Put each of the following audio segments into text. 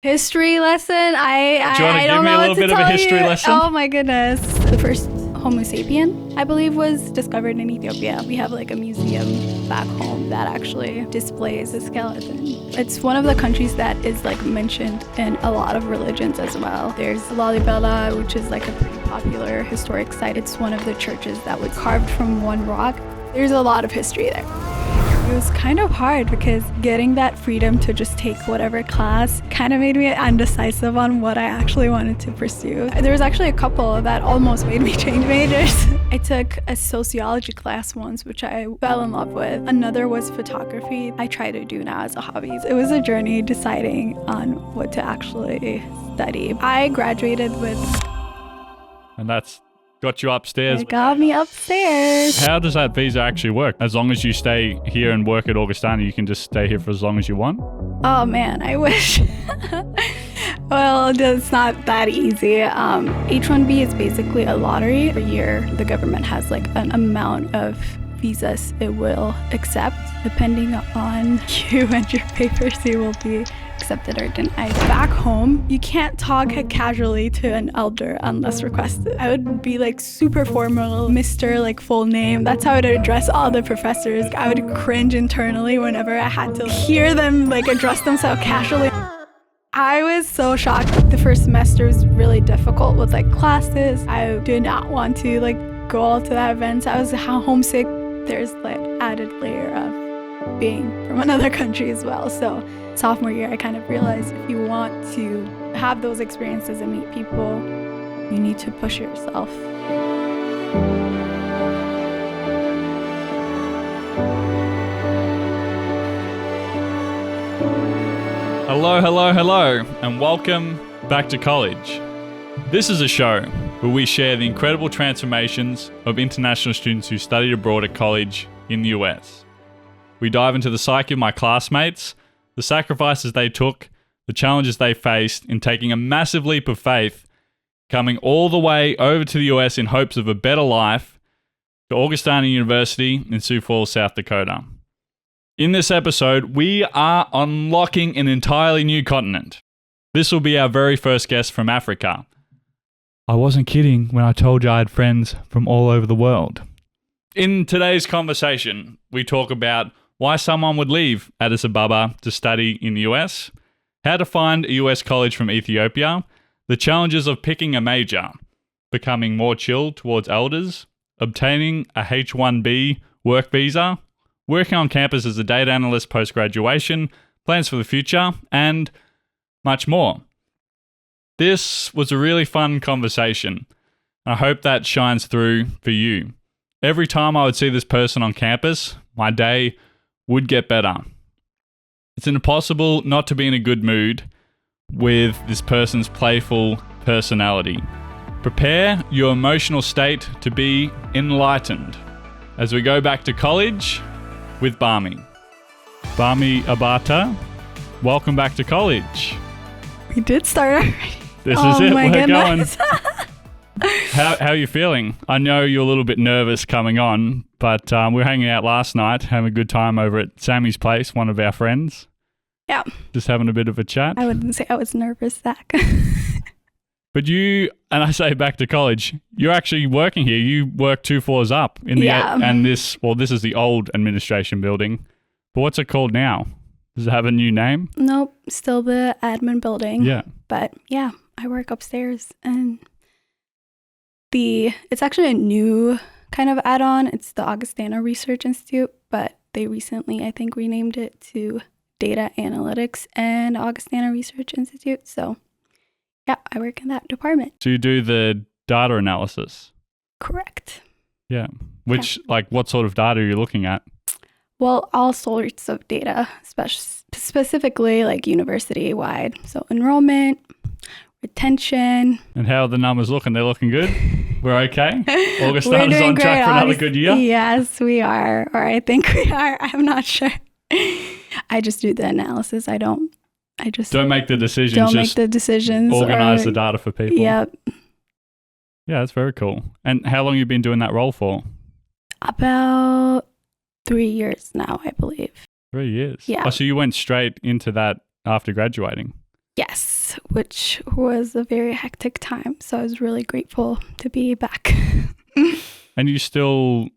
History lesson? Do you want to I give don't me know a what little to bit of a tell history you. lesson? Oh my goodness. The first Homo sapien, I believe, was discovered in Ethiopia. We have like a museum back home that actually displays the skeleton. It's one of the countries that is like mentioned in a lot of religions as well. There's Lalibela, which is like a pretty popular historic site. It's one of the churches that was carved from one rock. There's a lot of history there. It was kind of hard because getting that freedom to just take whatever class kind of made me undecisive on what I actually wanted to pursue. There was actually a couple that almost made me change majors. I took a sociology class once, which I fell in love with. Another was photography. I try to do now as a hobby. It was a journey deciding on what to actually study. I graduated with... And that's got you upstairs. It got me upstairs. How does that visa actually work? As long as you stay here and work at Augustana, you can just stay here for as long as you want? Oh man, I wish. Well, it's not that easy. H1B is basically a lottery. Every year, the government has like an amount of visas it will accept. Depending on you and your papers, you will be accepted or denied. Back home, you can't talk casually to an elder unless requested. I would be like super formal, Mr. like full name. That's how I would address all the professors. I would cringe internally whenever I had to hear them like address themselves casually. I was so shocked. The first semester was really difficult with like classes. I did not want to like go to that event. I was homesick. There's like added layer of being from another country as well. So sophomore year, I kind of realized if you want to have those experiences and meet people, you need to push yourself. Hello, and welcome back to college. This is a show where we share the incredible transformations of international students who studied abroad at college in the US. We dive into the psyche of my classmates, the sacrifices they took, the challenges they faced in taking a massive leap of faith, coming all the way over to the US in hopes of a better life, to Augustana University in Sioux Falls, South Dakota. In this episode, we are unlocking an entirely new continent. This will be our very first guest from Africa. I wasn't kidding when I told you I had friends from all over the world. In today's conversation, we talk about why someone would leave Addis Ababa to study in the US, how to find a US college from Ethiopia, the challenges of picking a major, becoming more chill towards elders, obtaining a H-1B work visa, working on campus as a data analyst post-graduation, plans for the future, and much more. This was a really fun conversation. I hope that shines through for you. Every time I would see this person on campus, my day would get better. It's impossible not to be in a good mood with this person's playful personality. Prepare your emotional state to be enlightened as we go back to college with Bammi. Bammi Abate, welcome back to college. We did start already. This is it, we're goodness. going. How are you feeling? I know you're a little bit nervous coming on, but we were hanging out last night, having a good time over at Sammy's place, one of our friends. Yeah. Just having a bit of a chat. I wouldn't say I was nervous, Zach. But you, and I say back to college, you're actually working here. You work 2 floors up in the and this is the old administration building. But what's it called now? Does it have a new name? Nope, still the admin building. Yeah. But yeah, I work upstairs and it's actually a new kind of add-on. It's the Augustana Research Institute, but they recently, I think, renamed it to Data Analytics and Augustana Research Institute. So yeah, I work in that department. So you do the data analysis? Correct. Yeah. Which, like, what sort of data are you looking at? Well, all sorts of data, specifically like university-wide. So enrollment, retention. And how are the numbers looking? They're looking good? We're okay? We're Augustana's doing on track great, for another good year? Yes, we are. Or I think we are. I'm not sure. I just do the analysis. Don't make the decisions. Don't make the decisions. Organize the data for people. Yep. Yeah, that's very cool. And how long have you been doing that role for? About 3 years now, I believe. 3 years? Yeah. Oh, so you went straight into that after graduating? Yes, which was a very hectic time. So I was really grateful to be back. And you still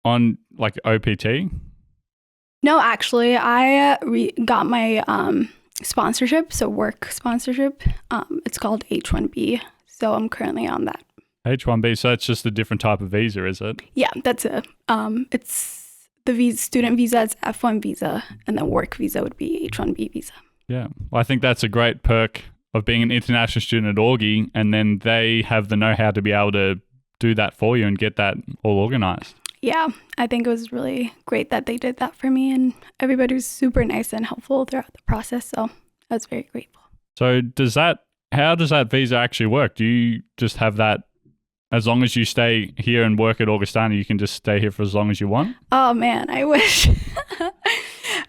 on like OPT? No, actually, I got my sponsorship, so work sponsorship. It's called H-1B. So I'm currently on that. H-1B, so that's just a different type of visa, is it? Yeah, that's it's the student visa is F1 visa, and then work visa would be H-1B visa. Yeah. Well, I think that's a great perk of being an international student at Augie, and then they have the know-how to be able to do that for you and get that all organized. Yeah, I think it was really great that they did that for me, and everybody was super nice and helpful throughout the process. So I was very grateful. So how does that visa actually work? Do you just have that as long as you stay here and work at Augustana, you can just stay here for as long as you want? Oh man, I wish.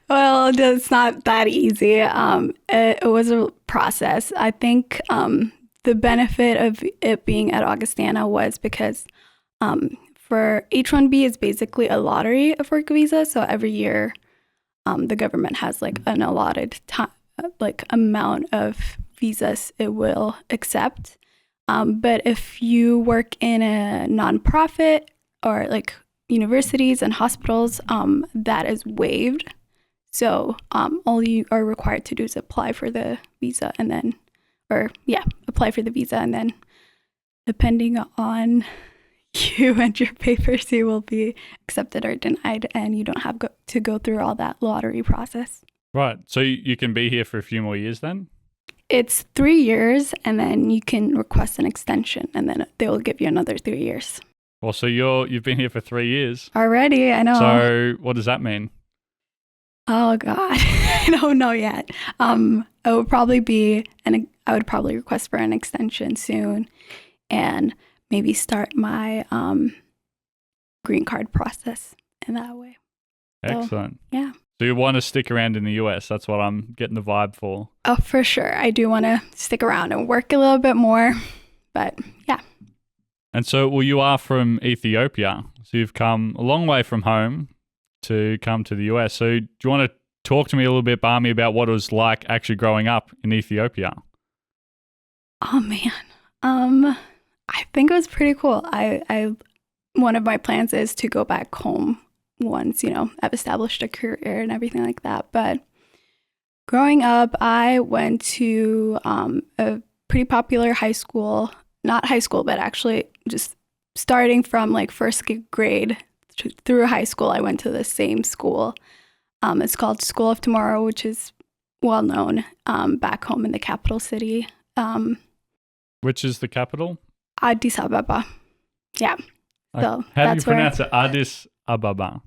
Well, it's not that easy. It was a process. I think the benefit of it being at Augustana was because for H-1B is basically a lottery of work visa. So every year the government has like an allotted time, like amount of visas it will accept. But if you work in a nonprofit or like universities and hospitals, that is waived. So all you are required to do is apply for the visa and then, apply for the visa, and then depending on you and your papers, you will be accepted or denied, and you don't have to go through all that lottery process. Right. So you can be here for a few more years then? It's 3 years, and then you can request an extension, and then they will give you another 3 years. Well, so you've been here for 3 years. Already, I know. So what does that mean? Oh God, I don't know yet. It would probably be, I would probably request for an extension soon, and maybe start my green card process in that way. Excellent. So, yeah. So you want to stick around in the US? That's what I'm getting the vibe for. Oh, for sure. I do want to stick around and work a little bit more, but yeah. And so, well, you are from Ethiopia, so you've come a long way from home to come to the US. So do you want to talk to me a little bit, Bammi, about what it was like actually growing up in Ethiopia? Oh man, I think it was pretty cool. I one of my plans is to go back home once, I've established a career and everything like that. But growing up, I went to a pretty popular high school, not high school, but actually just starting from like first grade through high school, I went to the same school. It's called School of Tomorrow, which is well known back home in the capital city. Which is the capital? Addis Ababa. Yeah. So how do you pronounce it? Addis Ababa.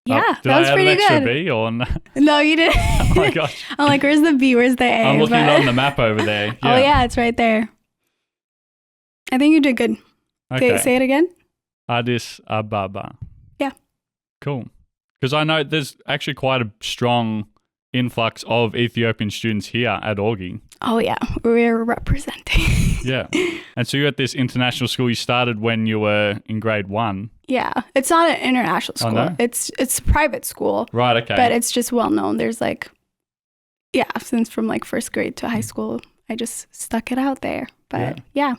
Yeah, did that was I add pretty an extra good. B or no? No, you didn't. Oh my gosh. I'm like, where's the B? Where's the A? I'm looking on the map over there. Yeah. Oh yeah, it's right there. I think you did good. Okay. Say it again. Addis Ababa. Yeah. Cool. Because I know there's actually quite a strong influx of Ethiopian students here at Augie. Oh yeah, we're representing. Yeah. And so you're at this international school you started when you were in grade 1. Yeah, it's not an international school. Oh, no? It's a private school. Right, okay. But it's just well known. There's since from like first grade to high school, I just stuck it out there. But yeah.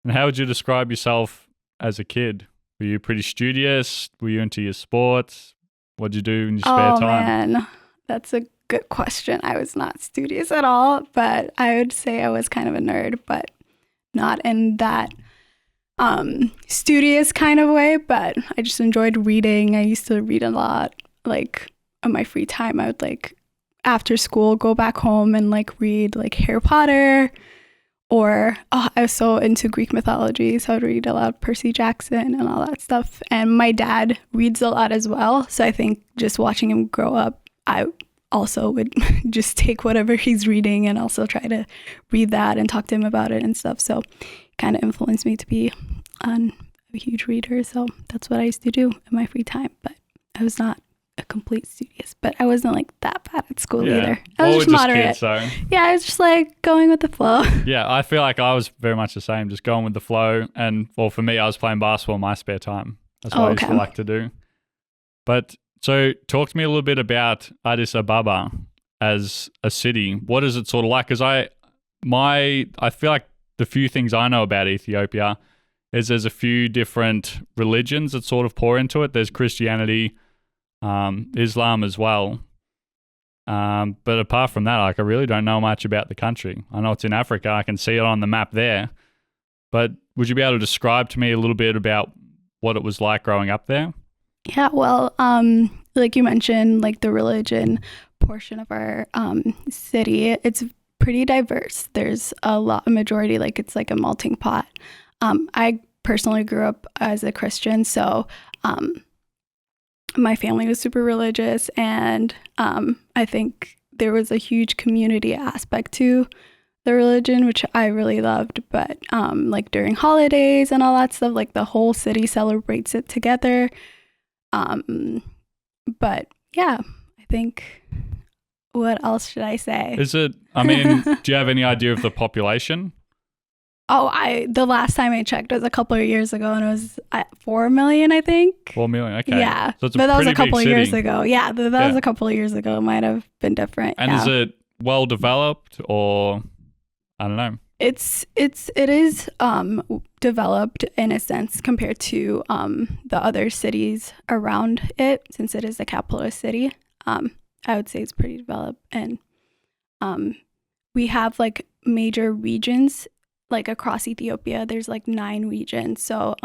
And how would you describe yourself as a kid? Were you pretty studious? Were you into your sports? What did you do in your spare time? Oh man, that's a good question. I was not studious at all, but I would say I was kind of a nerd, but not in that studious kind of way, but I just enjoyed reading. I used to read a lot. Like on my free time, I would like after school go back home and like read like Harry Potter, or I was so into Greek mythology, so I'd read a lot of Percy Jackson and all that stuff. And my dad reads a lot as well, so I think just watching him grow up, I also would just take whatever he's reading and also try to read that and talk to him about it and stuff. So it kind of influenced me to be a huge reader. So that's what I used to do in my free time. But I was not a complete studious, but I wasn't like that bad at school either. I was just moderate. Kids, so. Yeah, I was just like going with the flow. Yeah, I feel like I was very much the same, just going with the flow. And well, for me, I was playing basketball in my spare time. That's what I used to like to do. But so talk to me a little bit about Addis Ababa as a city. What is it sort of like? Because I feel like the few things I know about Ethiopia is there's a few different religions that sort of pour into it. There's Christianity, Islam as well. But apart from that, like, I really don't know much about the country. I know it's in Africa. I can see it on the map there. But would you be able to describe to me a little bit about what it was like growing up there? Yeah, well, like you mentioned, like the religion portion of our city, it's pretty diverse. There's a majority, like it's like a melting pot. I personally grew up as a Christian, so my family was super religious, and I think there was a huge community aspect to the religion, which I really loved. But like during holidays and all that stuff, like the whole city celebrates it together. But yeah, I think, what else should I say? Do you have any idea of the population? The last time I checked was a couple of years ago, and it was at 4 million, I think. 4 million, okay. Yeah, so but that was a couple of city. years ago. Yeah, that was a couple of years ago. It might have been different. And is it well developed, or I don't know? It is developed in a sense compared to the other cities around it, since it is the capital city. I would say it's pretty developed, and we have like major regions. Like across Ethiopia, there's like 9 regions. So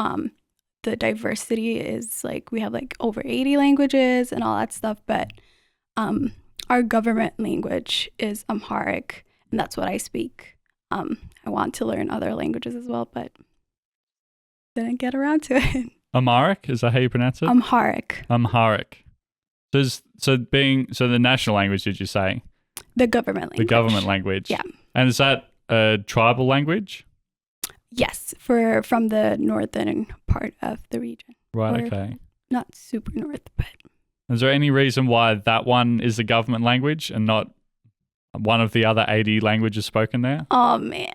the diversity is like, we have like over 80 languages and all that stuff. But our government language is Amharic, and that's what I speak. I want to learn other languages as well, but didn't get around to it. Amharic, is that how you pronounce it? Amharic. So the national language, did you say? The government language. The government language. Yeah. And is that a tribal language? Yes, from the northern part of the region. Right, okay. Not super north, but... Is there any reason why that one is the government language and not one of the other 80 languages spoken there? Oh, man.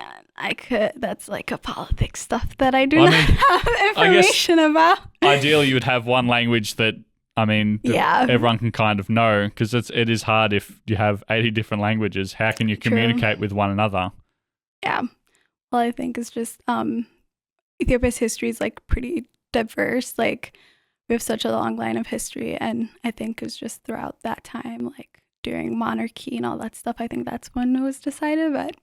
That's like a politics stuff that I do not have information about. Ideally, you would have one language that everyone can kind of know, because it is hard if you have 80 different languages. How can you communicate with one another? Yeah. Well, I think it's just Ethiopia's history is like pretty diverse. Like, we have such a long line of history, and I think it's just throughout that time, like during monarchy and all that stuff, I think that's when it was decided. But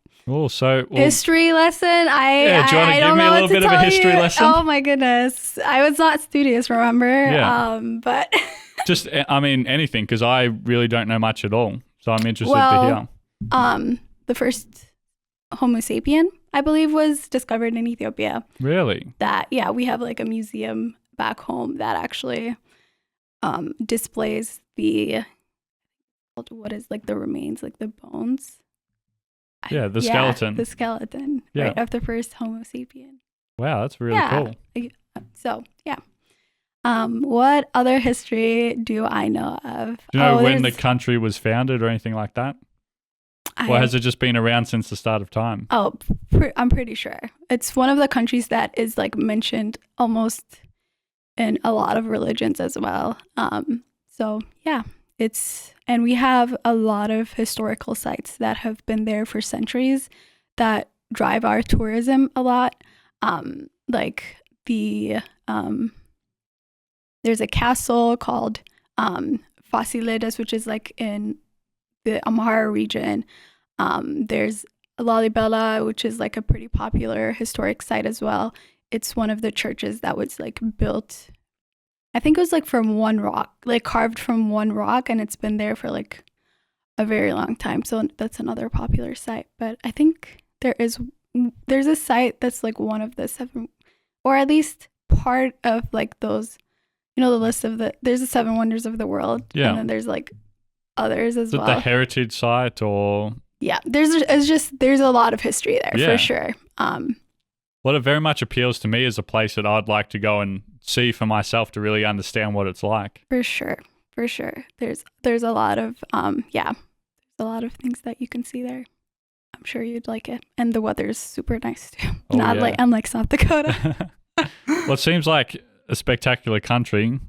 history lesson. Do you want to give me a little bit of a history lesson? Oh my goodness, I was not studious, remember? Yeah. But just anything, because I really don't know much at all, so I'm interested to hear. The first Homo sapien, I believe, was discovered in Ethiopia. Really? We have like a museum back home that actually displays the remains, like the bones. The skeleton. The skeleton, right, of the first Homo sapien. Wow, that's really cool. So, yeah. What other history do I know of? Do you know when the country was founded or anything like that? Or has it just been around since the start of time? Oh, I'm pretty sure. It's one of the countries that is like mentioned almost in a lot of religions as well. So yeah, and we have a lot of historical sites that have been there for centuries that drive our tourism a lot. Like there's a castle called Fasilides, which is like in the Amhara region. There's Lalibela, which is like a pretty popular historic site as well. It's one of the churches that was like built, I think it was like from one rock, like carved from one rock, and it's been there for like a very long time. So that's another popular site. But I think there's a site that's like one of the 7, or at least part of like those, the list of there's the 7 wonders of the world. Yeah. And then there's like others as well. Is it the heritage site or? Yeah, there's a lot of history there for sure. Well, it very much appeals to me as a place that I'd like to go and see for myself to really understand what it's like. For sure. There's a lot of there's a lot of things that you can see there. I'm sure you'd like it, and the weather's super nice too. Unlike South Dakota. Well, it seems like a spectacular country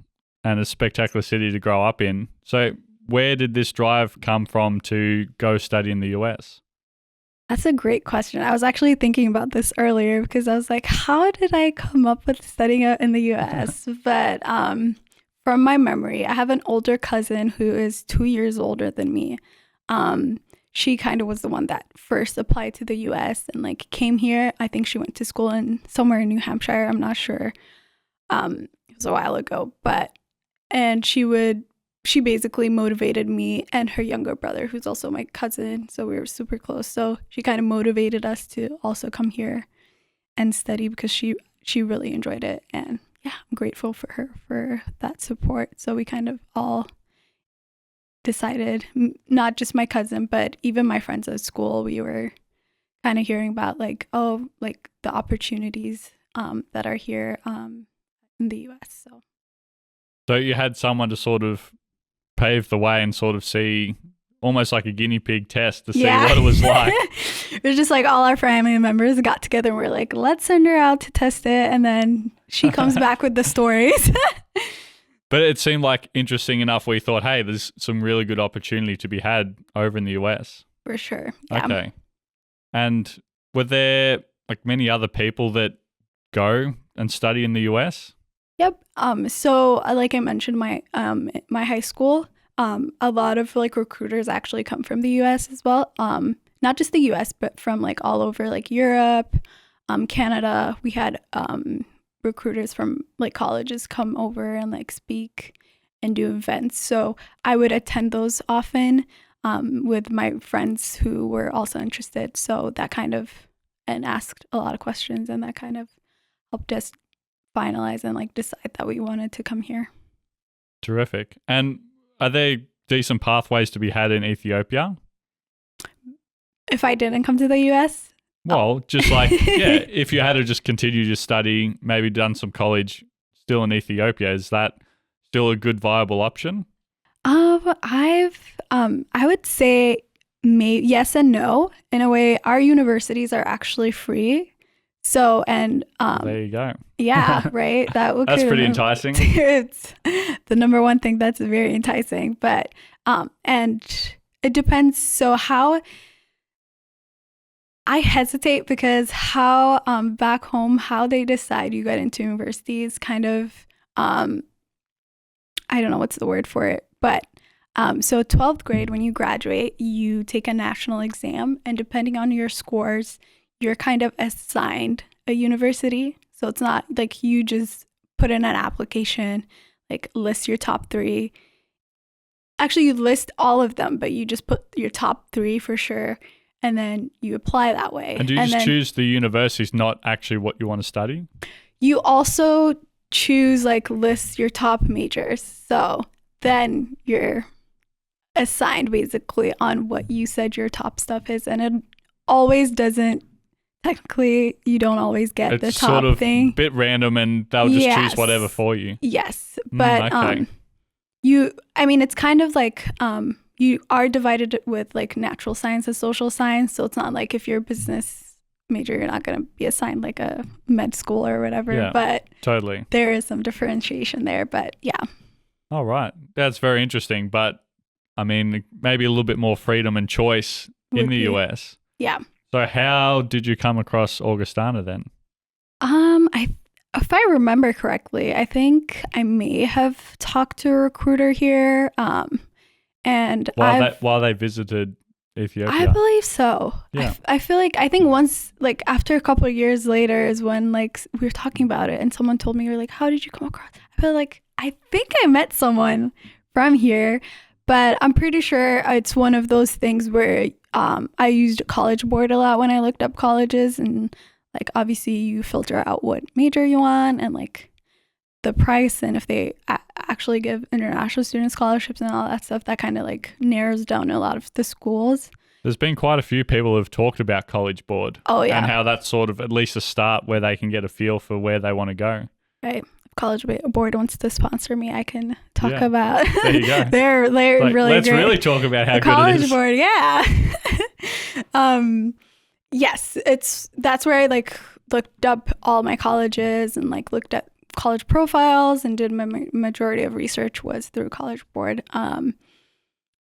and a spectacular city to grow up in. So, where did this drive come from to go study in the US? That's a great question. I was actually thinking about this earlier because I was like, how did I come up with studying out in the US? But from my memory, I have an older cousin who is 2 years older than me. She kind of was the one that first applied to the US and like came here. I think she went to school in somewhere in New Hampshire. I'm not sure. It was a while ago, and she basically motivated me and her younger brother, who's also my cousin. So we were super close. So she kind of motivated us to also come here and study because she really enjoyed it. And yeah, I'm grateful for her for that support. So we kind of all decided, not just my cousin, but even my friends at school, we were kind of hearing about like, oh, like the opportunities that are here in the US. So you had someone to sort of pave the way and sort of see almost like a guinea pig test to see what it was like. It was just like all our family members got together and we're like, let's send her out to test it. And then she comes back with the stories. But it seemed like interesting enough where you thought, hey, there's some really good opportunity to be had over in the US. For sure. Yeah. Okay. And were there like many other people that go and study in the US? Yep. So like I mentioned, my high school, a lot of like recruiters actually come from the US as well. Not just the US, but from like all over like Europe, Canada. We had recruiters from like colleges come over and like speak and do events. So I would attend those often with my friends who were also interested. So that kind of, and asked a lot of questions, and that kind of helped us finalize and like decide that we wanted to come here. Terrific. And are there decent pathways to be had in Ethiopia? If I didn't come to the US? Well, just like, yeah, if you had to just continue your study, maybe done some college still in Ethiopia, is that still a good viable option? I would say yes and no. In a way, our universities are actually free. So, and there you go. Yeah, right. That's pretty enticing. It's the number one thing that's very enticing. But and it depends. So how I hesitate because how back home how they decide you get into university is kind of I don't know what's the word for it, but so 12th grade when you graduate, you take a national exam, and depending on your scores, you're kind of assigned a university. So it's not like you just put in an application, like list your top 3. Actually, you list all of them, but you just put your top 3 for sure. And then you apply that way. And do you just choose the universities, not actually what you want to study? You also choose like list your top majors. So then you're assigned basically on what you said your top stuff is. And it always doesn't. Technically, you don't always get the top sort of thing. A bit random, and they'll just choose whatever for you. Yes, but okay. It's kind of like you are divided with like natural science and social science. So it's not like if you're a business major, you're not going to be assigned like a med school or whatever. Yeah, but totally. There is some differentiation there, but yeah. All right. That's very interesting. But I mean, maybe a little bit more freedom and choice in the US. Yeah. So how did you come across Augustana then? If I remember correctly, I think I may have talked to a recruiter here. And while they visited Ethiopia, I believe so. Yeah. I feel like I think once, like after a couple of years later, is when like we were talking about it, and someone told me, "You're like, how did you come across?" I feel like I think I met someone from here, but I'm pretty sure it's one of those things where I used College Board a lot when I looked up colleges, and like obviously you filter out what major you want and like the price, and if they actually give international student scholarships and all that stuff, that kind of like narrows down a lot of the schools. There's been quite a few people who've talked about College Board. Oh yeah. And how that's sort of at least a start where they can get a feel for where they want to go. Right. If College Board wants to sponsor me, I can talk about. There you go. They're like, really let's great. really talk about how the good College it is. Board, yeah. Yes, that's where I like looked up all my colleges and like looked at college profiles and did my majority of research was through College Board.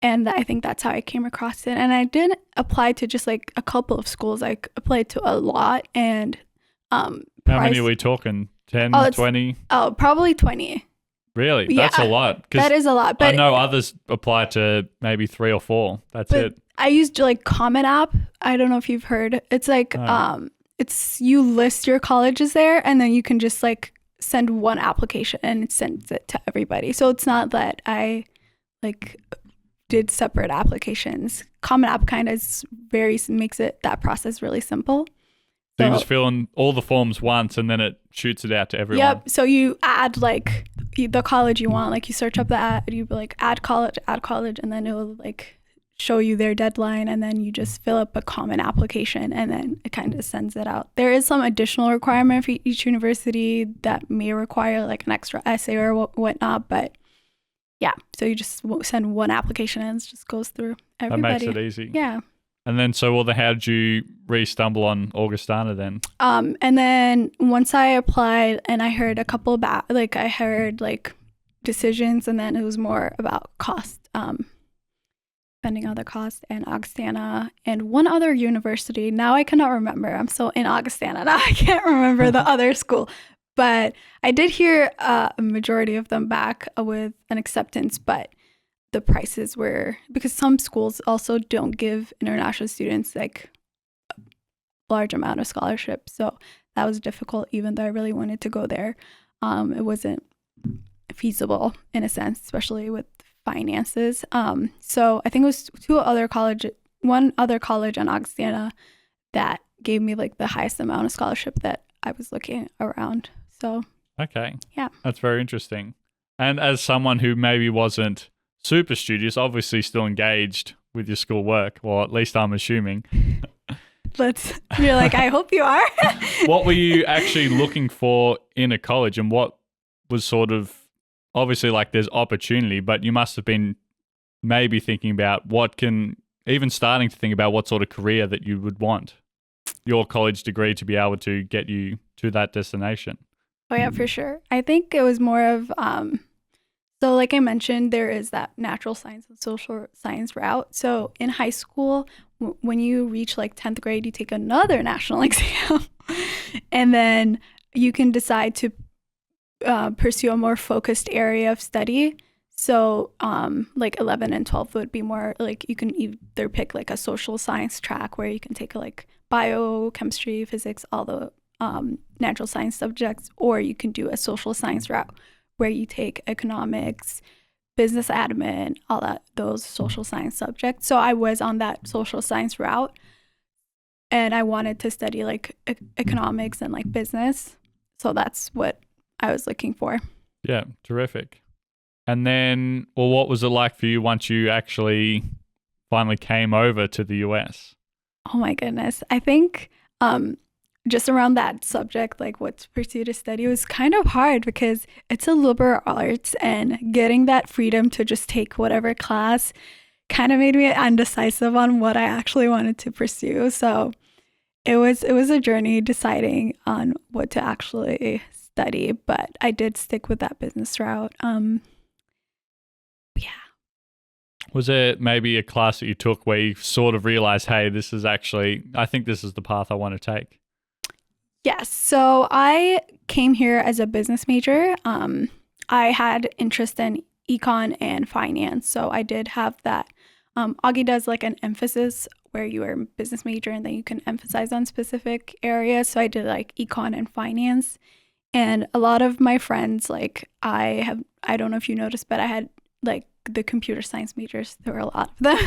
And I think that's how I came across it. And I didn't apply to just like a couple of schools. I applied to a lot. And How many are we talking? 10, 20? Oh, probably 20. Really? That's a lot. That is a lot. But I know others apply to maybe 3 or 4. That's it. I used like Common App. I don't know if you've heard. It's like it's you list your colleges there, and then you can just like send one application and it sends it to everybody. So it's not that I like did separate applications. Common App kind of makes it that process really simple. So you just fill in all the forms once and then it shoots it out to everyone. Yep. So you add like the college you want. Like you search up the ad, you like add college, and then it will like show you their deadline, and then you just fill up a common application and then it kind of sends it out. There is some additional requirement for each university that may require like an extra essay or whatnot, but yeah. So you just send one application and it just goes through everybody. That makes it easy. Yeah. And then, how did you re-stumble on Augustana then? And then once I applied and I heard a couple about, like I heard like decisions, and then it was more about cost, spending on the cost, and Augustana and one other university. Now I cannot remember. I'm so in Augustana now. I can't remember the other school. But I did hear a majority of them back with an acceptance, but the prices were, because some schools also don't give international students like a large amount of scholarships. So that was difficult, even though I really wanted to go there. It wasn't feasible in a sense, especially with finances. So I think it was one other college in Augustana that gave me like the highest amount of scholarship that I was looking around. So okay. Yeah. That's very interesting. And as someone who maybe wasn't super studious, obviously still engaged with your schoolwork, or at least I'm assuming. You're like, I hope you are. What were you actually looking for in a college, and what was sort of, obviously like there's opportunity, but you must have been maybe thinking about starting to think about what sort of career that you would want your college degree to be able to get you to that destination. Oh yeah, for sure. I think it was more of, so like I mentioned, there is that natural science and social science route. So in high school, when you reach like 10th grade, you take another national exam and then you can decide to pursue a more focused area of study. So like 11 and 12 would be more like you can either pick like a social science track where you can take like bio, chemistry, physics, all the natural science subjects, or you can do a social science route where you take economics, business admin, those social science subjects. So I was on that social science route, and I wanted to study like economics and like business. So that's what I was looking for. Yeah, terrific. And then, what was it like for you once you actually finally came over to the US? Oh my goodness. I think just around that subject, like what to pursue to study, was kind of hard because it's a liberal arts, and getting that freedom to just take whatever class kind of made me undecisive on what I actually wanted to pursue. So it was a journey deciding on what to actually study, but I did stick with that business route. Yeah. Was there maybe a class that you took where you sort of realized, hey, I think this is the path I want to take? Yes. So I came here as a business major. I had interest in econ and finance. So I did have that. Augie does like an emphasis where you are a business major and then you can emphasize on specific areas. So I did like econ and finance. And a lot of my friends, like I don't know if you noticed, but I had like the computer science majors. There were a lot of them.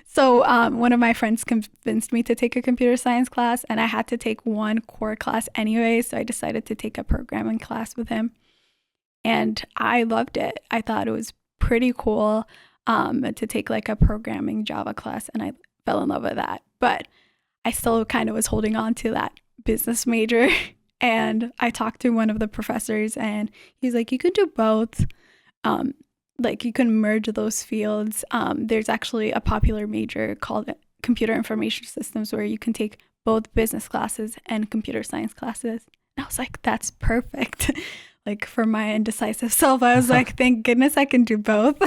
So one of my friends convinced me to take a computer science class, and I had to take one core class anyway. So I decided to take a programming class with him. And I loved it. I thought it was pretty cool to take like a programming Java class, and I fell in love with that. But I still kind of was holding on to that business major. And I talked to one of the professors, and he's like, you could do both. Like you can merge those fields. There's actually a popular major called Computer Information Systems where you can take both business classes and computer science classes. And I was like, that's perfect. Like for my indecisive self, I was like, thank goodness I can do both.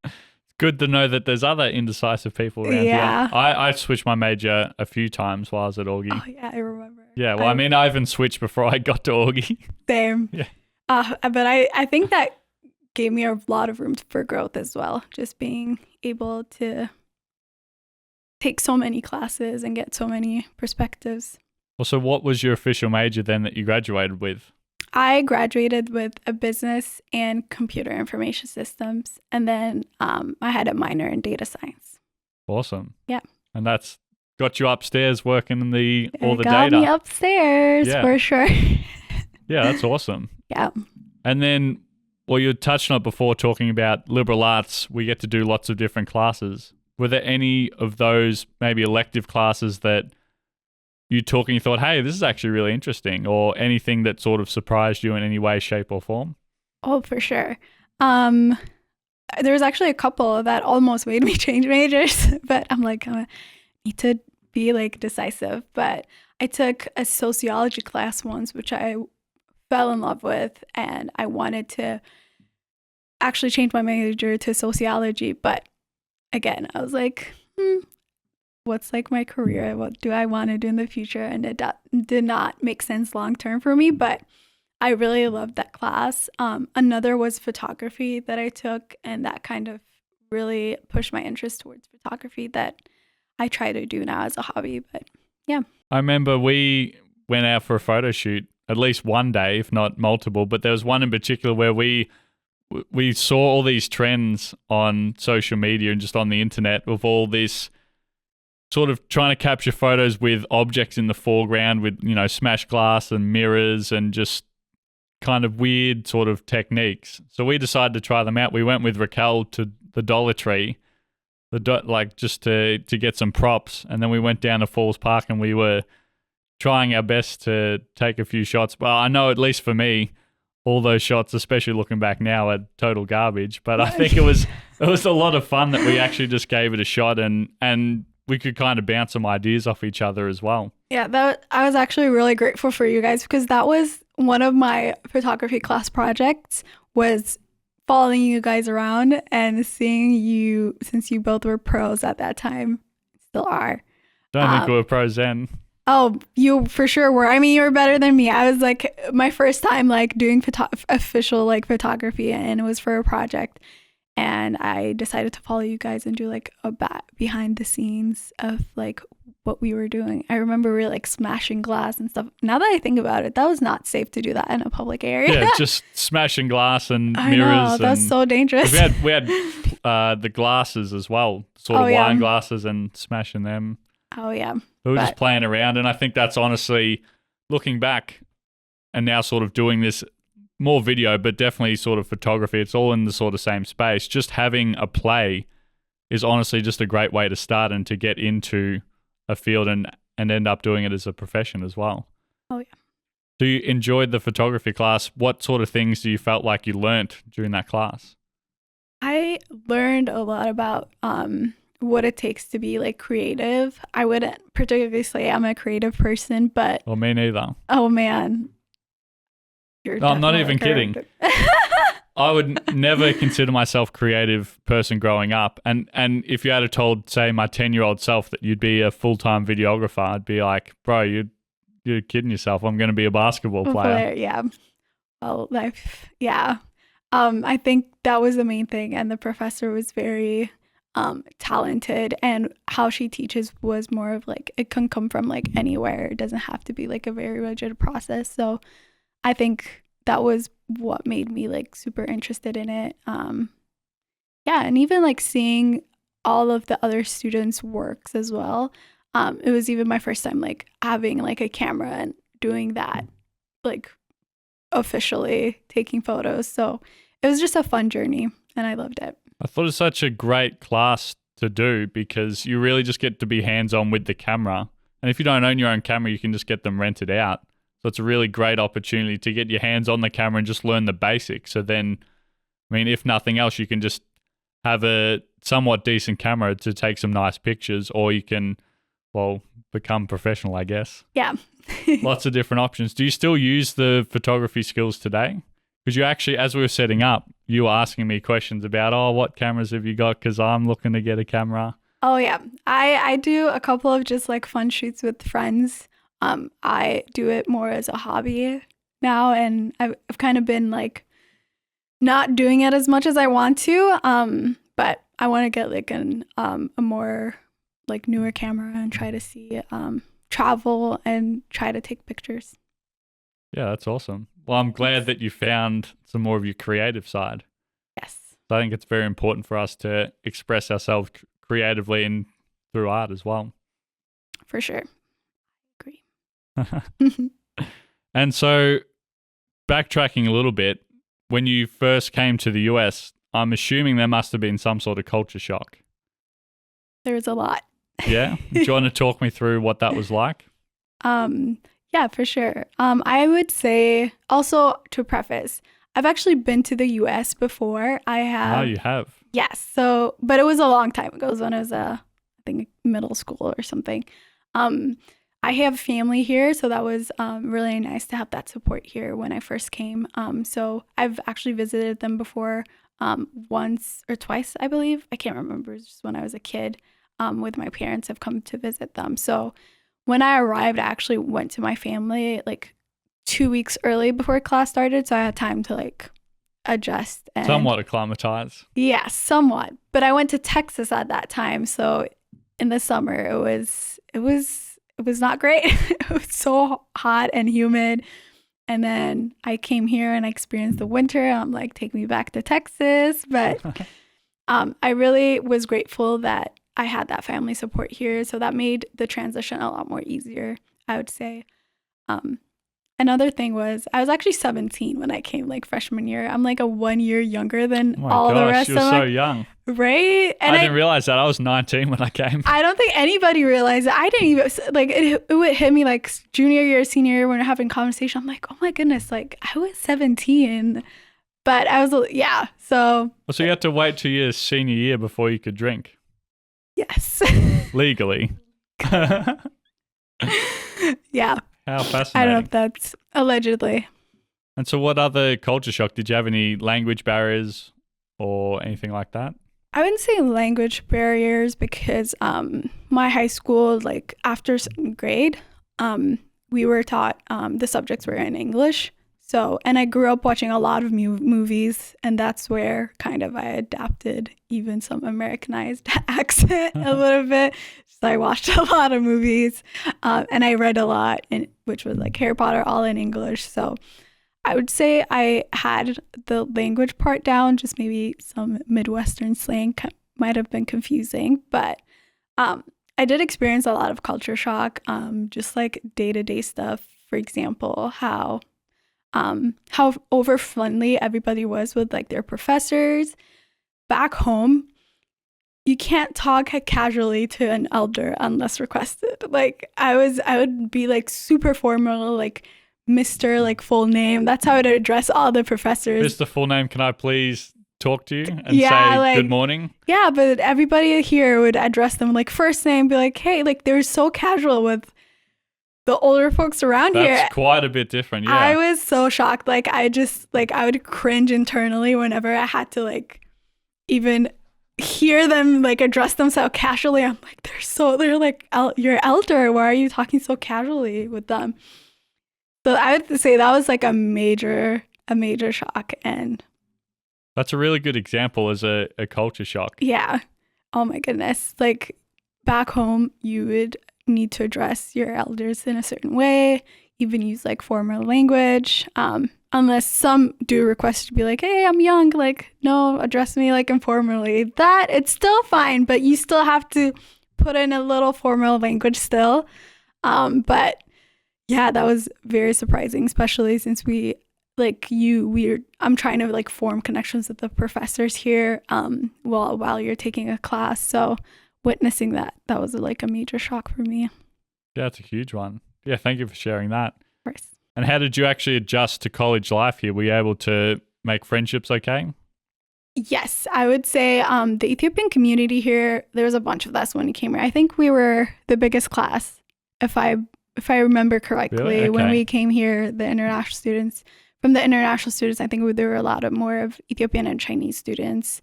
It's Good to know that there's other indecisive people around Yeah. here. I switched my major a few times while I was at Augie. Oh, yeah, I remember. Yeah, well, I even switched before I got to Augie. Same. Yeah. But I think that gave me a lot of room for growth as well. Just being able to take so many classes and get so many perspectives. Well, so what was your official major then that you graduated with? I graduated with a business and computer information systems, and then I had a minor in data science. Awesome. Yeah. And that's got you upstairs working in all the got data. me upstairs for sure. Yeah, that's awesome. Yeah. And then, well, you touched on it before talking about liberal arts. We get to do lots of different classes. Were there any of those maybe elective classes that you took and you thought, hey, this is actually really interesting, or anything that sort of surprised you in any way, shape, or form? Oh, for sure. There was actually a couple that almost made me change majors, but I'm like, I need to be like decisive. But I took a sociology class once, which I fell in love with, and I wanted to actually change my major to sociology. But again, I was like, what's like my career? What do I want to do in the future? And it did not make sense long term for me, but I really loved that class. Another was photography that I took, and that kind of really pushed my interest towards photography that I try to do now as a hobby. But yeah. I remember we went out for a photo shoot at least one day, if not multiple, but there was one in particular where we saw all these trends on social media and just on the internet of all this sort of trying to capture photos with objects in the foreground with, smashed glass and mirrors and just kind of weird sort of techniques. So we decided to try them out. We went with Raquel to the Dollar Tree, just to get some props. And then we went down to Falls Park and we were trying our best to take a few shots. Well, I know at least for me, all those shots, especially looking back now, are total garbage. But I think it was a lot of fun that we actually just gave it a shot and we could kind of bounce some ideas off each other as well. Yeah, I was actually really grateful for you guys, because that was one of my photography class projects, was following you guys around and seeing you, since you both were pros at that time, still are. Don't think we were pros then. Oh, you for sure were. I mean, you were better than me. I was like my first time like doing official like photography, and it was for a project. And I decided to follow you guys and do like a behind the scenes of like what we were doing. I remember we were like smashing glass and stuff. Now that I think about it, that was not safe to do that in a public area. Yeah, just smashing glass and I mirrors. Know, that was so dangerous. We had the glasses as well, sort of wine glasses, and smashing them. Oh yeah. We were just playing around, and I think that's honestly, looking back and now sort of doing this more video, but definitely sort of photography, it's all in the sort of same space. Just having a play is honestly just a great way to start and to get into a field and end up doing it as a profession as well. Oh yeah. So you enjoyed the photography class. What sort of things do you felt like you learnt during that class? I learned a lot about what it takes to be like creative. I wouldn't particularly say I'm a creative person, but Well, me neither. Oh man. I'm not even kidding. I would never consider myself a creative person growing up. And if you had told, say, my 10-year-old self that you'd be a full-time videographer, I'd be like, bro, you're kidding yourself. I'm going to be a basketball player. Yeah. Well, yeah. I think that was the main thing. And the professor was very talented, and how she teaches was more of like, it can come from like anywhere. It doesn't have to be like a very rigid process. So I think that was what made me like super interested in it. And even like seeing all of the other students' works as well. It was even my first time like having like a camera and doing that, like officially taking photos. So it was just a fun journey, and I loved it. I thought it was such a great class to do because you really just get to be hands-on with the camera. And if you don't own your own camera, you can just get them rented out. So it's a really great opportunity to get your hands on the camera and just learn the basics. So then, I mean, if nothing else, you can just have a somewhat decent camera to take some nice pictures, or you can, well, become professional, I guess. Yeah. Lots of different options. Do you still use the photography skills today? Because you actually, as we were setting up, you were asking me questions about, what cameras have you got? Because I'm looking to get a camera. Oh, yeah. I do a couple of just like fun shoots with friends. I do it more as a hobby now, and I've kind of been like not doing it as much as I want to. But I want to get like a more like newer camera and try to see travel and try to take pictures. Yeah, that's awesome. Well, I'm glad that you found some more of your creative side. Yes. So I think it's very important for us to express ourselves creatively and through art as well. For sure. Agree. And so, backtracking a little bit, when you first came to the US, I'm assuming there must have been some sort of culture shock. There was a lot. Yeah? Do you want to talk me through what that was like? Yeah, for sure. I would say, also to preface, I've actually been to the US before. I have. Oh, you have? Yes. So, but it was a long time ago. It was when I was, I think, middle school or something. I have family here, so that was really nice to have that support here when I first came. So I've actually visited them before once or twice, I believe. I can't remember. It was just when I was a kid with my parents. I've come to visit them. So when I arrived, I actually went to my family like 2 weeks early before class started. So I had time to like adjust. And, somewhat acclimatize. Yeah, somewhat. But I went to Texas at that time. So in the summer, it was not great. It was so hot and humid. And then I came here and I experienced the winter. I'm like, take me back to Texas. But I really was grateful that I had that family support here. So that made the transition a lot more easier, I would say. Another thing was I was actually 17 when I came, like freshman year. I'm like a 1 year younger than all the rest of them. You're so young. Right? And I didn't realize that. I was 19 when I came. I don't think anybody realized it. I didn't even, like, it would hit me like junior year, senior year when we're having conversation. I'm like, oh my goodness, like I was 17. But I was, yeah. So you had to wait till your senior year before you could drink? Yes. Legally. Yeah. How fascinating. I don't know if that's allegedly. And so what other culture shock? Did you have any language barriers or anything like that? I wouldn't say language barriers because my high school, like after second grade, we were taught the subjects were in English. So, and I grew up watching a lot of movies, and that's where kind of I adapted even some Americanized accent a little bit. So I watched a lot of movies, and I read a lot, which was like Harry Potter, all in English. So I would say I had the language part down, just maybe some Midwestern slang might have been confusing, but I did experience a lot of culture shock, just like day-to-day stuff. For example, how over friendly everybody was with like their professors. Back home, you can't talk casually to an elder unless requested. Like I would be like super formal, like Mr. like full name. That's how I'd address all the professors. Mr. Full name, can I please talk to you and say like, good morning? Yeah, but everybody here would address them like first name, be like, hey, like they were so casual with the older folks around here. That's quite a bit different, yeah. I was so shocked. Like I would cringe internally whenever I had to like even hear them like address them so casually. I'm like, they're like, you're elder. Why are you talking so casually with them? So I would say that was like a major shock. And that's a really good example as a culture shock. Yeah. Oh my goodness. Like back home, you would need to address your elders in a certain way, even use like formal language. Unless some do request to be like, hey, I'm young, like, no, address me like informally. That it's still fine, but you still have to put in a little formal language still. But yeah, that was very surprising, especially since I'm trying to like form connections with the professors here while you're taking a class. So witnessing that was like a major shock for me. Yeah, it's a huge one. Yeah, thank you for sharing that. Of course. And how did you actually adjust to college life here? Were you able to make friendships okay? Yes, I would say the Ethiopian community here, there was a bunch of us when we came here. I think we were the biggest class, if I remember correctly, really? Okay. When we came here, the international students from the international students, I think there were a lot of more of Ethiopian and Chinese students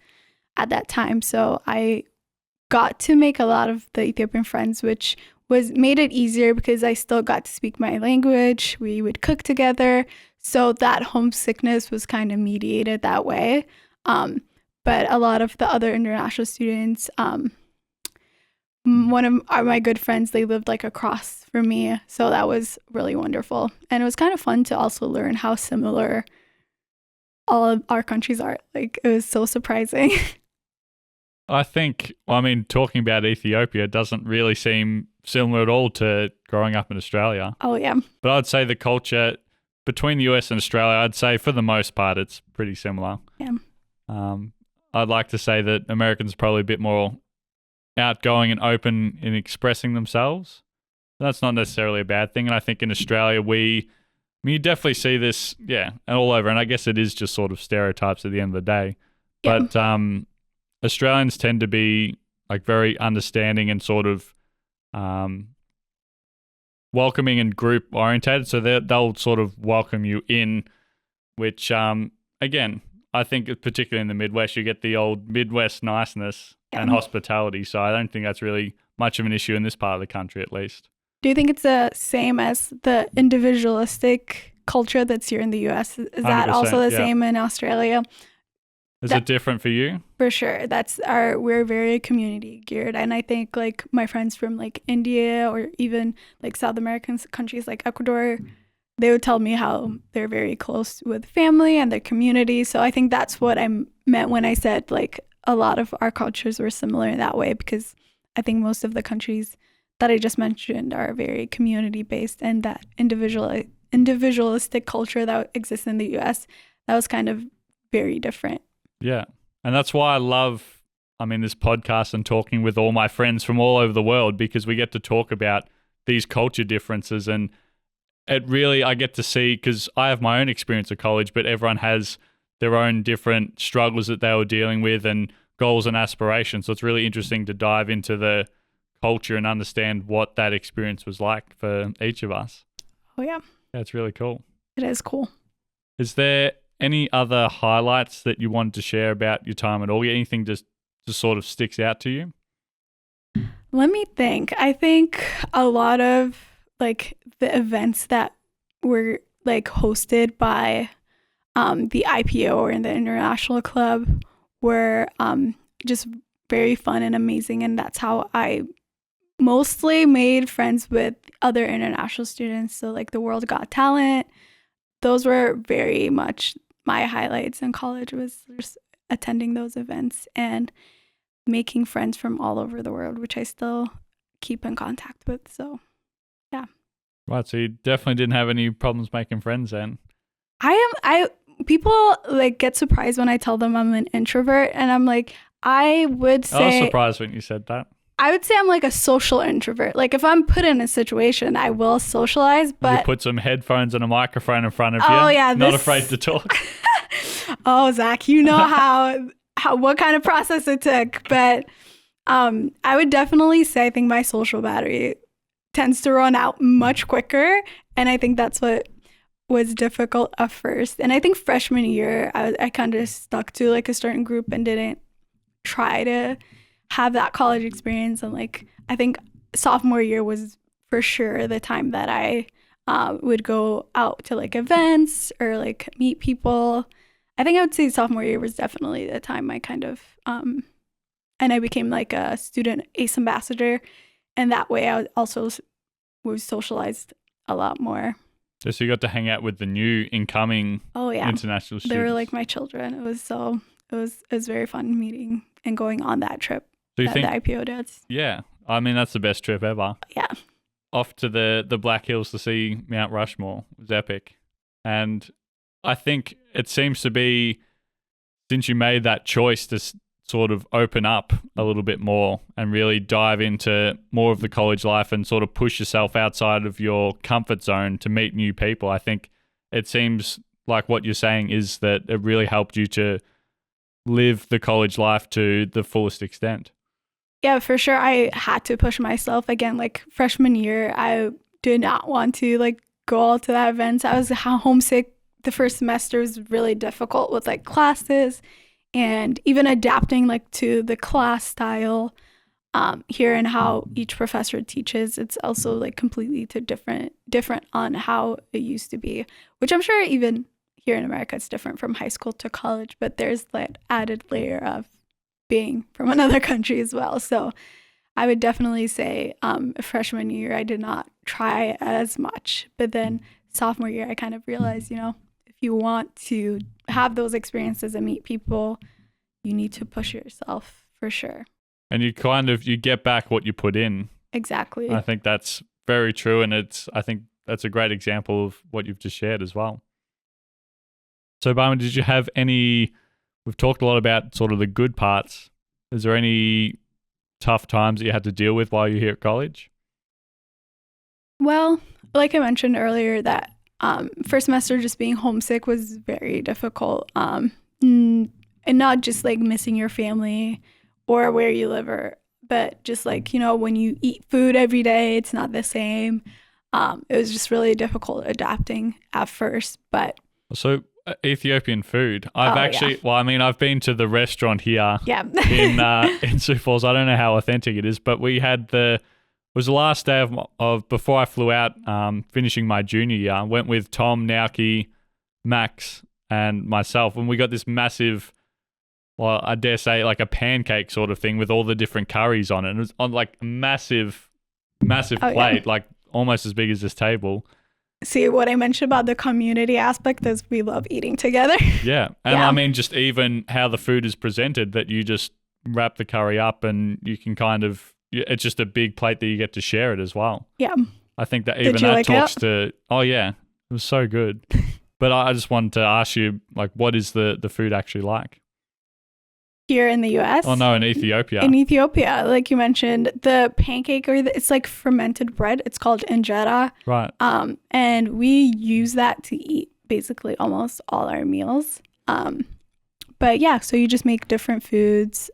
at that time. So I got to make a lot of the Ethiopian friends, which made it easier because I still got to speak my language. We would cook together. So that homesickness was kind of mediated that way. But a lot of the other international students, one of my good friends, they lived like across from me. So that was really wonderful. And it was kind of fun to also learn how similar all of our countries are. Like, it was so surprising. I think, talking about Ethiopia doesn't really seem similar at all to growing up in Australia. Oh, yeah. But I'd say the culture between the US and Australia, I'd say for the most part, it's pretty similar. Yeah. I'd like to say that Americans are probably a bit more outgoing and open in expressing themselves. That's not necessarily a bad thing. And I think in Australia, you definitely see this, all over. And I guess it is just sort of stereotypes at the end of the day. Yeah. But Australians tend to be like very understanding and sort of welcoming and group orientated. So they'll sort of welcome you in, which, again, I think particularly in the Midwest, you get the old Midwest niceness and hospitality. So I don't think that's really much of an issue in this part of the country, at least. Do you think it's the same as the individualistic culture that's here in the US? Is that also the same in Australia? Is it different for you? For sure. We're very community geared. And I think like my friends from like India or even like South American countries like Ecuador, they would tell me how they're very close with family and their community. So I think that's what I meant when I said like a lot of our cultures were similar in that way, because I think most of the countries that I just mentioned are very community based, and that individualistic culture that exists in the US, that was kind of very different. Yeah. And that's why I love, this podcast and talking with all my friends from all over the world, because we get to talk about these culture differences. And it really, I get to see, because I have my own experience of college, but everyone has their own different struggles that they were dealing with and goals and aspirations. So it's really interesting to dive into the culture and understand what that experience was like for each of us. Oh, yeah. Yeah, it's really cool. It is cool. Is there any other highlights that you wanted to share about your time at Augie? Anything just sort of sticks out to you? Let me think. I think a lot of like the events that were like hosted by the IPO or in the International Club were just very fun and amazing. And that's how I mostly made friends with other international students. So like the World Got Talent, those were very much my highlights in college, was just attending those events and making friends from all over the world, which I still keep in contact with. So, yeah. Right. So you definitely didn't have any problems making friends then. People like get surprised when I tell them I'm an introvert, and I'm like, I was surprised when you said that. I would say I'm like a social introvert. Like if I'm put in a situation, I will socialize, but you put some headphones and a microphone in front of you. Oh yeah, not afraid to talk. Oh, Zach, you know how what kind of process it took, but I would definitely say I think my social battery tends to run out much quicker, and I think that's what was difficult at first. And I think freshman year, I kind of stuck to like a certain group and didn't try to have that college experience. And like I think sophomore year was for sure the time that I would go out to like events or like meet people. I think I would say sophomore year was definitely the time I kind of and I became like a student ACE ambassador, and that way I also was socialized a lot more. So you got to hang out with the new incoming international students. They were like my children. It was very fun meeting and going on that trip. So you think the IPO does? Yeah. That's the best trip ever. Yeah. Off to the Black Hills to see Mount Rushmore. It was epic. And I think it seems to be, since you made that choice to sort of open up a little bit more and really dive into more of the college life and sort of push yourself outside of your comfort zone to meet new people, I think it seems like what you're saying is that it really helped you to live the college life to the fullest extent. Yeah, for sure. I had to push myself again. Like freshman year, I did not want to like go all to that events. I was homesick the first semester was really difficult with like classes and even adapting like to the class style here and how each professor teaches. It's also like completely different on how it used to be, which I'm sure even here in America it's different from high school to college, but there's that added layer of being from another country as well. So I would definitely say freshman year I did not try as much, but then sophomore year I kind of realized, if you want to have those experiences and meet people, you need to push yourself for sure. And you get back what you put in. Exactly. I think that's very true, and I think that's a great example of what you've just shared as well. So Bammi, did you have we've talked a lot about sort of the good parts. Is there any tough times that you had to deal with while you're here at college? Well, like I mentioned earlier, that first semester just being homesick was very difficult. And not just like missing your family or where you live, but just like, when you eat food every day, it's not the same. It was just really difficult adapting at first, but. So Ethiopian food. I've been to the restaurant here in Sioux Falls. I don't know how authentic it is, but we had it was the last day of before I flew out, finishing my junior year. I went with Tom, Naoki, Max, and myself, and we got this massive, well, I dare say like a pancake sort of thing with all the different curries on it. And it was on like a massive plate, like almost as big as this table. See, what I mentioned about the community aspect is we love eating together. Yeah. And I mean, just even how the food is presented, that you just wrap the curry up and you can it's just a big plate that you get to share it as well. Yeah. I think that even that talks to, oh yeah, it was so good. But I just wanted to ask you, like, what is the food actually like? Here in the US? Oh no, in Ethiopia. In Ethiopia, like you mentioned, the pancake it's like fermented bread. It's called injera. Right. And we use that to eat basically almost all our meals. But yeah, so you just make different foods.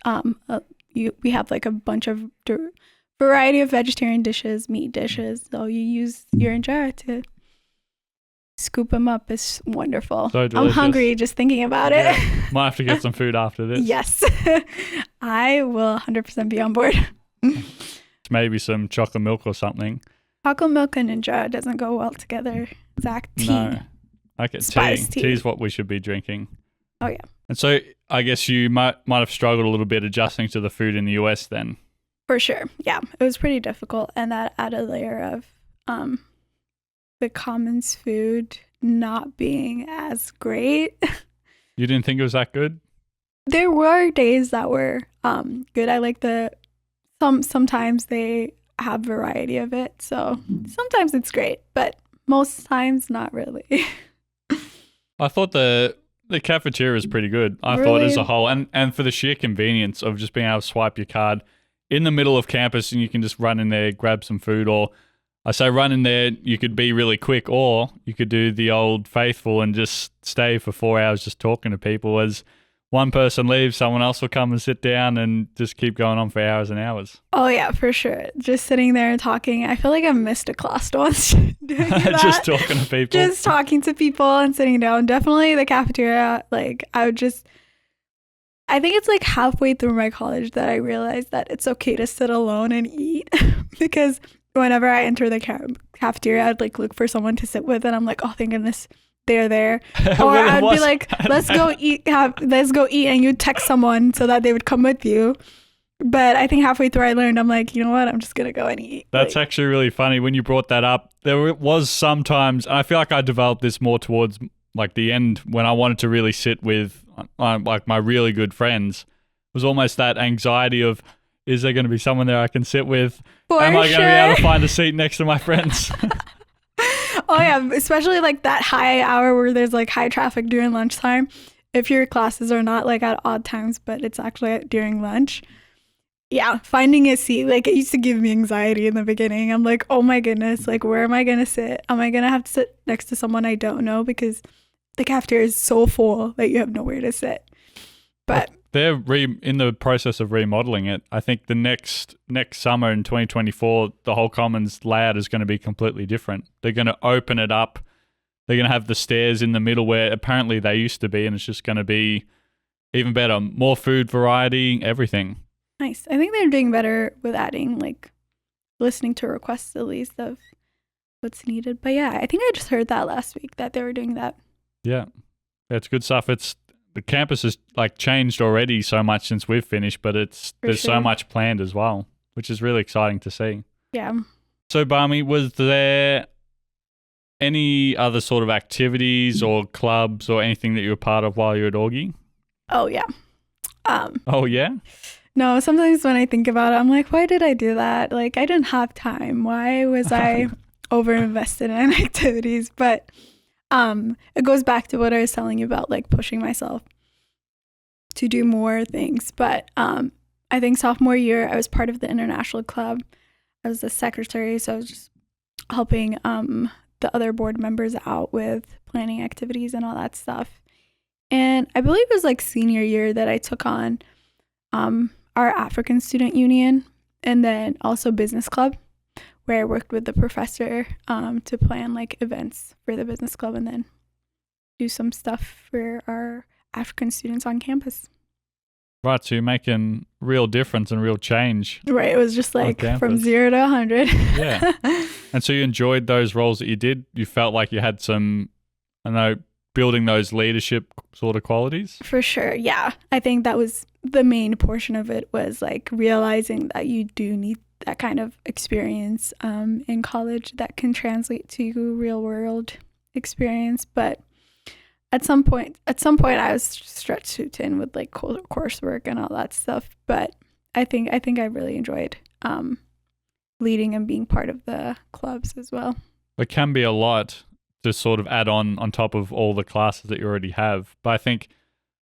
We have like a bunch of variety of vegetarian dishes, meat dishes. So you use your injera to scoop them up. It's wonderful. So delicious. I'm hungry just thinking about it. Might have to get some food after this. Yes. I will 100% be on board. Maybe some chocolate milk or something. Chocolate milk and injera doesn't go well together. Zach, tea. No. Okay, Spice tea. Tea is what we should be drinking. Oh, yeah. And so I guess you might have struggled a little bit adjusting to the food in the US then. For sure. Yeah. It was pretty difficult. And that added a layer of the commons food not being as great. You didn't think it was that good? There were days that were good. I like sometimes they have variety of it. So sometimes it's great, but most times not really. I thought the cafeteria is pretty good. I thought as a whole, and for the sheer convenience of just being able to swipe your card in the middle of campus and you can just run in there, grab some food, or I say run in there, you could be really quick, or you could do the old faithful and just stay for 4 hours just talking to people. As one person leaves, someone else will come and sit down and just keep going on for hours and hours. Oh yeah, for sure. Just sitting there and talking. I feel like I missed a class once doing that. Just talking to people. Just talking to people and sitting down. Definitely the cafeteria. Like I think it's like halfway through my college that I realized that it's okay to sit alone and eat because whenever I enter the cafeteria, I'd like look for someone to sit with, and I'm like, oh, thank goodness they're there. Or I'd be like, let's go eat, and you'd text someone so that they would come with you. But I think halfway through I learned, I'm like, you know what, I'm just gonna go and eat. That's actually really funny when you brought that up. There was sometimes, and I feel like I developed this more towards like the end when I wanted to really sit with like my really good friends. It was almost that anxiety of, is there going to be someone there I can sit with? Am I going to be able to find a seat next to my friends? Oh yeah, especially like that high hour where there's like high traffic during lunchtime. If your classes are not like at odd times, but it's actually during lunch. Yeah, finding a seat, like it used to give me anxiety in the beginning. I'm like, oh my goodness, like where am I going to sit? Am I going to have to sit next to someone I don't know? Because the cafeteria is so full that you have nowhere to sit. But they're in the process of remodeling it. I think the next summer in 2024, the whole Commons layout is going to be completely different. They're going to open it up they're going to have the stairs in the middle where apparently they used to be, and it's just going to be even better. More food variety, everything. Nice. I think they're doing better with adding, like, listening to requests at least of what's needed. But yeah, I think I just heard that last week that they were doing that. Yeah. It's good stuff. The campus has like changed already so much since we've finished, but there's so much planned as well, which is really exciting to see. Yeah. So Bammi, was there any other sort of activities or clubs or anything that you were part of while you were at Augie? Oh yeah. Oh yeah? No, sometimes when I think about it, I'm like, why did I do that? Like, I didn't have time. Why was I overinvested in activities? But it goes back to what I was telling you about, like pushing myself to do more things. But I think sophomore year, I was part of the international club. I was the secretary, so I was just helping the other board members out with planning activities and all that stuff. And I believe it was like senior year that I took on our African Student Union, and then also business club, where I worked with the professor to plan like events for the business club and then do some stuff for our African students on campus. Right, so you're making real difference and real change. Right, it was just like from 0 to 100. Yeah. And so you enjoyed those roles that you did? You felt like you had some, I don't know, building those leadership sort of qualities? For sure, yeah. I think that was the main portion of it, was like realizing that you do need that kind of experience in college that can translate to real world experience. But at some point I was stretched too thin with like coursework and all that stuff. But I think I really enjoyed leading and being part of the clubs as well. It can be a lot to sort of add on top of all the classes that you already have. But I think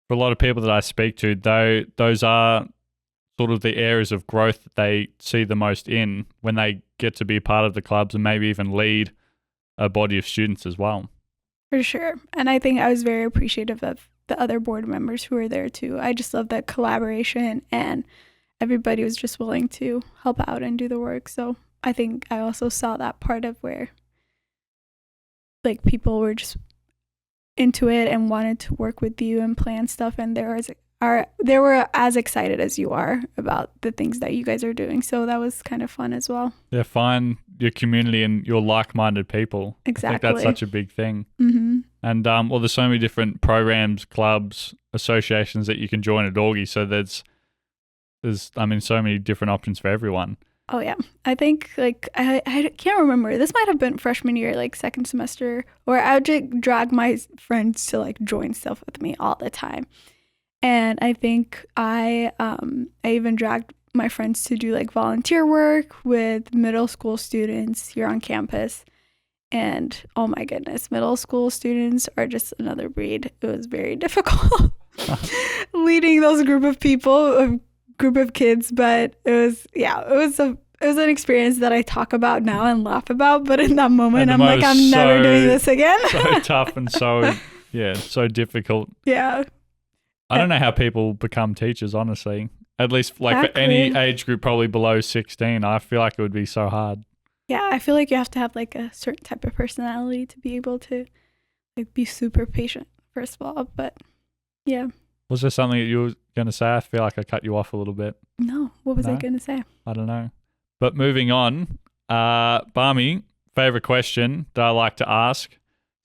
for a lot of people that I speak to, though, those are sort of the areas of growth that they see the most in when they get to be a part of the clubs and maybe even lead a body of students as well. For sure. And I think I was very appreciative of the other board members who were there too. I just love that collaboration, and everybody was just willing to help out and do the work. So I think I also saw that part of where like people were just into it and wanted to work with you and plan stuff, and they were as excited as you are about the things that you guys are doing. So that was kind of fun as well. Yeah, find your community and your like-minded people. Exactly. I think that's such a big thing. Mm-hmm. And well, there's so many different programs, clubs, associations that you can join at Augie. So there's so many different options for everyone. Oh yeah, I think like I can't remember. This might have been freshman year, like second semester, where I would drag my friends to like join stuff with me all the time. And I think I even dragged my friends to do like volunteer work with middle school students here on campus. And oh my goodness, middle school students are just another breed. It was very difficult leading those group of kids, but it was an experience that I talk about now and laugh about, but in that moment I'm like, I'm never doing this again. So tough and so difficult. Yeah. I don't know how people become teachers, honestly. At least like Exactly. for any age group probably below 16, I feel like it would be so hard. Yeah, I feel like you have to have like a certain type of personality to be able to like be super patient, first of all. But yeah. Was there something that you were going to say? I feel like I cut you off a little bit. No, what was I going to say? I don't know. But moving on, Bammi, favorite question that I like to ask.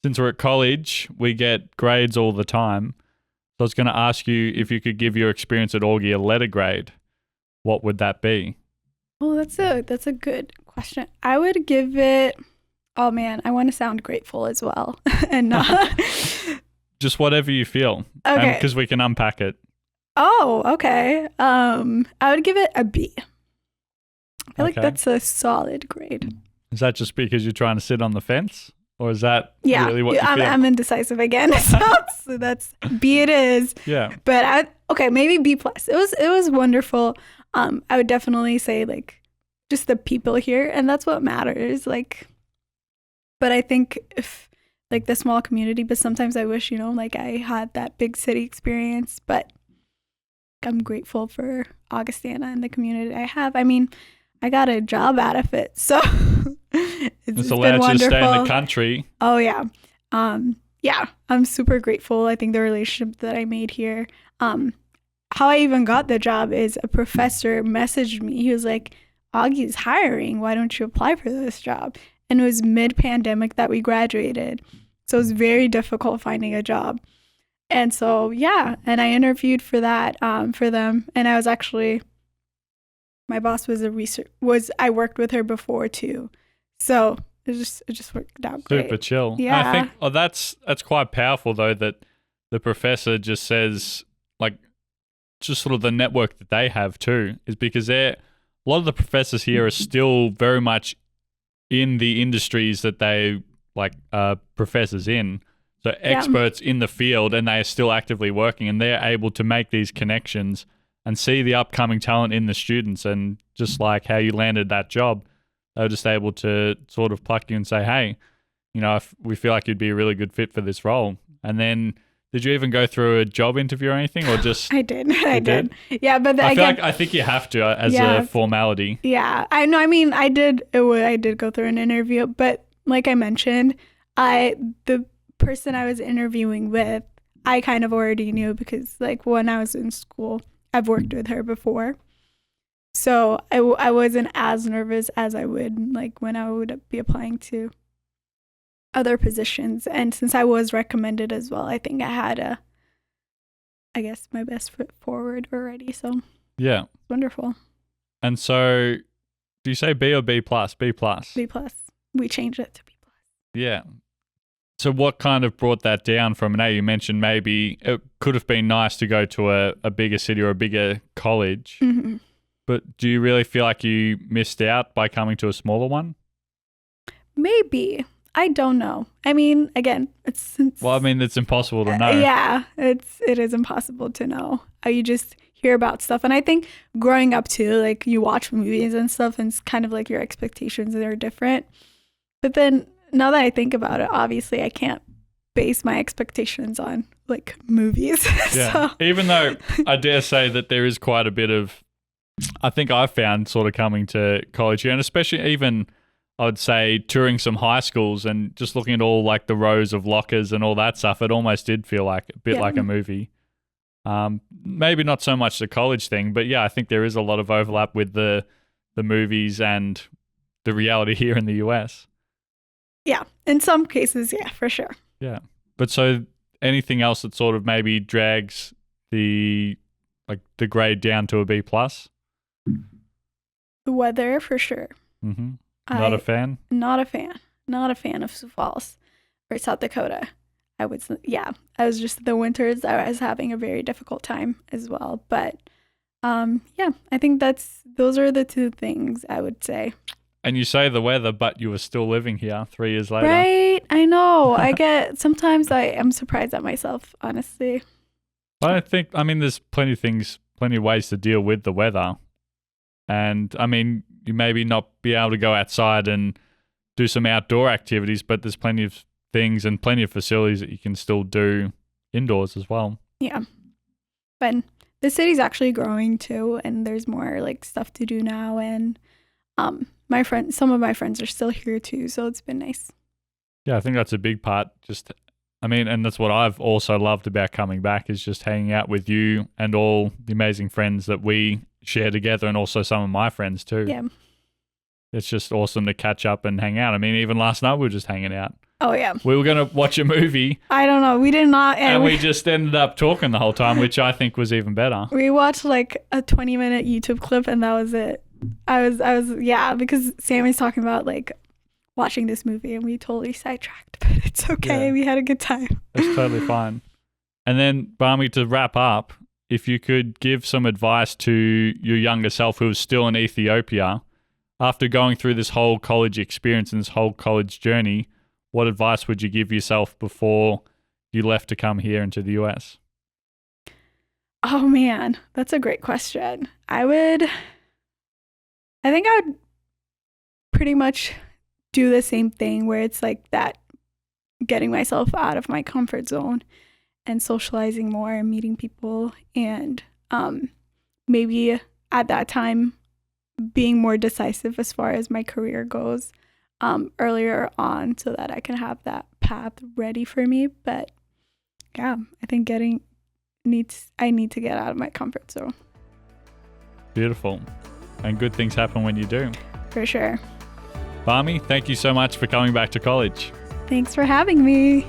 Since we're at college, we get grades all the time. So I was going to ask you if you could give your experience at Augie a letter grade. What would that be? Oh, that's a good question. I would give it, oh man, I want to sound grateful as well and not. Just whatever you feel. Okay. Because we can unpack it. Oh, okay. I would give it a B. I feel like that's a solid grade. Is that just because you're trying to sit on the fence? Or is that really what you feel? I'm indecisive again. So that's B it is. Yeah. But maybe B plus. It was wonderful. I would definitely say like just the people here, and that's what matters. Like, but I think if like the small community, but sometimes I wish, like I had that big city experience, but I'm grateful for Augustana and the community I have. I mean, I got a job out of it, so it's allowed been you to stay in wonderful. the country. Oh yeah, Yeah, I'm super grateful. I think the relationship that I made here, how I even got the job is a professor messaged me. He was like, Augie's hiring. Why don't you apply for this job? And it was mid-pandemic that we graduated. So it was very difficult finding a job. And so, yeah, and I interviewed for that, for them. And I was actually, my boss was I worked with her before too. So it just worked out great. Super chill. Yeah. I think that's quite powerful though, that the professor just says, like, just sort of the network that they have too, is because a lot of the professors here are still very much in the industries that they professors in. So experts in the field, and they are still actively working, and they're able to make these connections and see the upcoming talent in the students. And just like how you landed that job, they're just able to sort of pluck you and say, hey, if we feel like you'd be a really good fit for this role. And then did you even go through a job interview or anything, or just? I did. I did. Yeah, but I think you have to as a formality. Yeah, I know. I mean, I did go through an interview, but like I mentioned, the person I was interviewing with, I kind of already knew because like when I was in school, I've worked with her before. So I wasn't as nervous as I would like when I would be applying to other positions. And since I was recommended as well, I think I had my best foot forward already. So yeah, it's wonderful. And so do you say B or B plus? B plus. B plus. We changed it to B plus. Yeah. So what kind of brought that down from an A? You mentioned maybe it could have been nice to go to a bigger city or a bigger college. Mm-hmm. But do you really feel like you missed out by coming to a smaller one? Maybe. I don't know. I mean, again, it's impossible to know. Yeah, it is impossible to know. You just hear about stuff. And I think growing up too, like you watch movies and stuff, and it's kind of like your expectations are different. But then now that I think about it, obviously I can't base my expectations on like movies. Yeah. So. Even though I dare say that there is quite a bit of, I think I've found sort of coming to college here, and especially even I would say touring some high schools and just looking at all like the rows of lockers and all that stuff, it almost did feel like a bit like a movie. Maybe not so much the college thing, but yeah, I think there is a lot of overlap with the movies and the reality here in the US. Yeah, in some cases, yeah, for sure. Yeah. But so anything else that sort of maybe drags the grade down to a B plus? The weather, for sure. Mm-hmm. Not a fan? Not a fan. Not a fan of Sioux Falls or South Dakota. I was just the winters, I was having a very difficult time as well. But yeah, I think those are the two things I would say. And you say the weather, but you were still living here 3 years later. Right? I know. Sometimes I am surprised at myself, honestly. There's plenty of ways to deal with the weather. And you maybe not be able to go outside and do some outdoor activities, but there's plenty of things and plenty of facilities that you can still do indoors as well. Yeah. But the city's actually growing too, and there's more like stuff to do now. And some of my friends are still here too, so it's been nice. Yeah, I think that's a big part. And that's what I've also loved about coming back, is just hanging out with you and all the amazing friends that we share together, and also some of my friends too. Yeah. It's just awesome to catch up and hang out. Even last night we were just hanging out. Oh, yeah. We were going to watch a movie. I don't know. We did not. And we just ended up talking the whole time, which I think was even better. We watched like a 20-minute YouTube clip, and that was it. Because Sammy's talking about like watching this movie, and we totally sidetracked, but it's okay. Yeah. We had a good time. It's totally fine. And then, Bammi, to wrap up, if you could give some advice to your younger self who is still in Ethiopia, after going through this whole college experience and this whole college journey, what advice would you give yourself before you left to come here into the US? Oh man, that's a great question. I think I would pretty much do the same thing, where it's like that, getting myself out of my comfort zone and socializing more and meeting people, and maybe at that time being more decisive as far as my career goes. earlier on so that I can have that path ready for me. But yeah, I think I need to get out of my comfort zone. Beautiful. And good things happen when you do. For sure. Bammi, thank you so much for coming back to college. Thanks for having me.